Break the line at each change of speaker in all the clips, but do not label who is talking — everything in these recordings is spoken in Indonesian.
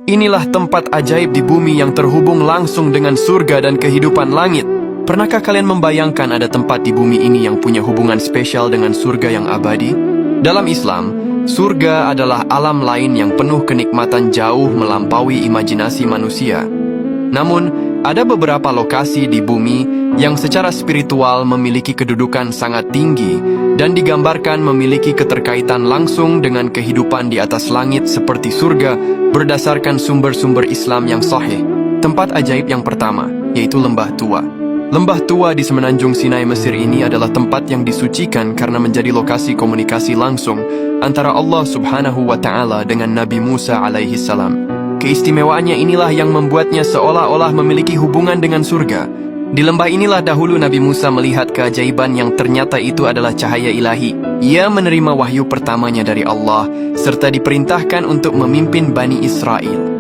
Inilah tempat ajaib di bumi yang terhubung langsung dengan surga dan kehidupan langit. Pernahkah kalian membayangkan ada tempat di bumi ini yang punya hubungan spesial dengan surga yang abadi? Dalam Islam, surga adalah alam lain yang penuh kenikmatan jauh melampaui imajinasi manusia. Namun, ada beberapa lokasi di bumi yang secara spiritual memiliki kedudukan sangat tinggi dan digambarkan memiliki keterkaitan langsung dengan kehidupan di atas langit seperti surga berdasarkan sumber-sumber Islam yang sahih. Tempat ajaib yang pertama, yaitu Lembah Tua. Lembah Tua di semenanjung Sinai Mesir ini adalah tempat yang disucikan karena menjadi lokasi komunikasi langsung antara Allah Subhanahu wa Ta'ala dengan Nabi Musa alaihi salam. Keistimewaannya inilah yang membuatnya seolah-olah memiliki hubungan dengan surga. Di lembah inilah dahulu Nabi Musa melihat keajaiban yang ternyata itu adalah cahaya ilahi. Ia menerima wahyu pertamanya dari Allah, serta diperintahkan untuk memimpin Bani Israel.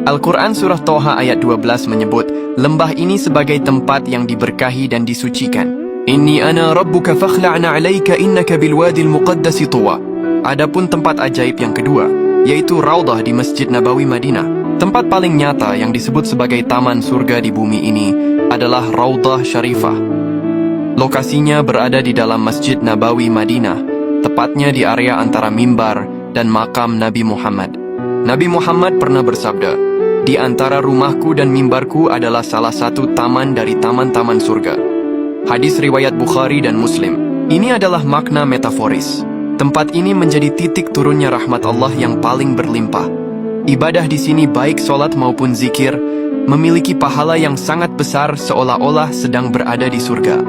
Al-Quran Surah Toha ayat 12 menyebut lembah ini sebagai tempat yang diberkahi dan disucikan. Inni ana rabbuka fakhla'na alaika innaka bilwadil muqaddasi tuwa. Adapun tempat ajaib yang kedua, yaitu Raudah di Masjid Nabawi Madinah. Tempat paling nyata yang disebut sebagai taman surga di bumi ini adalah Raudah Syarifah. Lokasinya berada di dalam Masjid Nabawi Madinah, tepatnya di area antara mimbar dan makam Nabi Muhammad. Nabi Muhammad pernah bersabda, "Di antara rumahku dan mimbarku adalah salah satu taman dari taman-taman surga." Hadis riwayat Bukhari dan Muslim. Ini adalah makna metaforis. Tempat ini menjadi titik turunnya rahmat Allah yang paling berlimpah. Ibadah di sini baik sholat maupun zikir memiliki pahala yang sangat besar seolah-olah sedang berada di surga.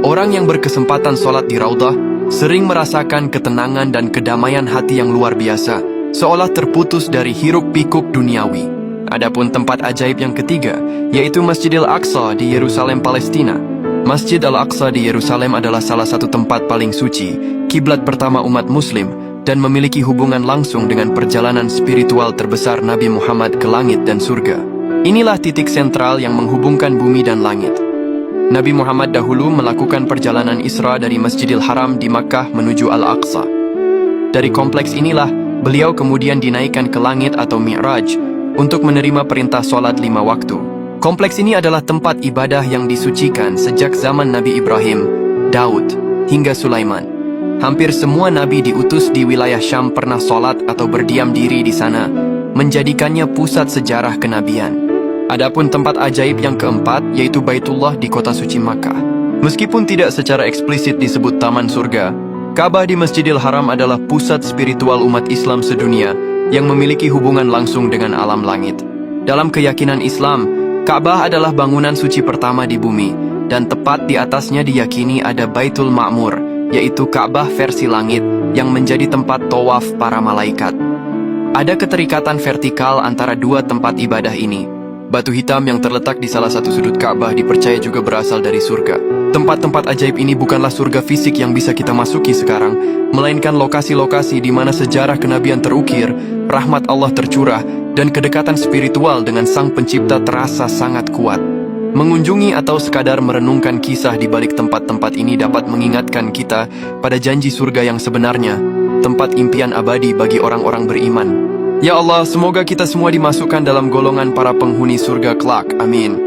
Orang yang berkesempatan sholat di Raudah sering merasakan ketenangan dan kedamaian hati yang luar biasa, seolah terputus dari hiruk-pikuk duniawi. Adapun tempat ajaib yang ketiga, yaitu Masjidil Aqsa di Yerusalem, Palestina. Masjid Al-Aqsa di Yerusalem adalah salah satu tempat paling suci, kiblat pertama umat muslim, dan memiliki hubungan langsung dengan perjalanan spiritual terbesar Nabi Muhammad ke langit dan surga. Inilah titik sentral yang menghubungkan bumi dan langit. Nabi Muhammad dahulu melakukan perjalanan Isra dari Masjidil Haram di Makkah menuju Al-Aqsa. Dari kompleks inilah, beliau kemudian dinaikkan ke langit atau Mi'raj untuk menerima perintah sholat 5 waktu. Kompleks ini adalah tempat ibadah yang disucikan sejak zaman Nabi Ibrahim, Daud, hingga Sulaiman. Hampir semua nabi diutus di wilayah Syam pernah sholat atau berdiam diri di sana, menjadikannya pusat sejarah kenabian. Adapun tempat ajaib yang keempat, yaitu Baitullah di kota suci Makkah. Meskipun tidak secara eksplisit disebut taman surga, Ka'bah di Masjidil Haram adalah pusat spiritual umat Islam sedunia yang memiliki hubungan langsung dengan alam langit. Dalam keyakinan Islam, Ka'bah adalah bangunan suci pertama di bumi, dan tepat di atasnya diyakini ada Baitul Ma'mur, yaitu Ka'bah versi langit yang menjadi tempat tawaf para malaikat. Ada keterikatan vertikal antara dua tempat ibadah ini. Batu hitam yang terletak di salah satu sudut Ka'bah dipercaya juga berasal dari surga. Tempat-tempat ajaib ini bukanlah surga fisik yang bisa kita masuki sekarang, melainkan lokasi-lokasi di mana sejarah kenabian terukir, rahmat Allah tercurah, dan kedekatan spiritual dengan Sang Pencipta terasa sangat kuat. Mengunjungi atau sekadar merenungkan kisah di balik tempat-tempat ini dapat mengingatkan kita pada janji surga yang sebenarnya, tempat impian abadi bagi orang-orang beriman. Ya Allah, semoga kita semua dimasukkan dalam golongan para penghuni surga kelak. Amin.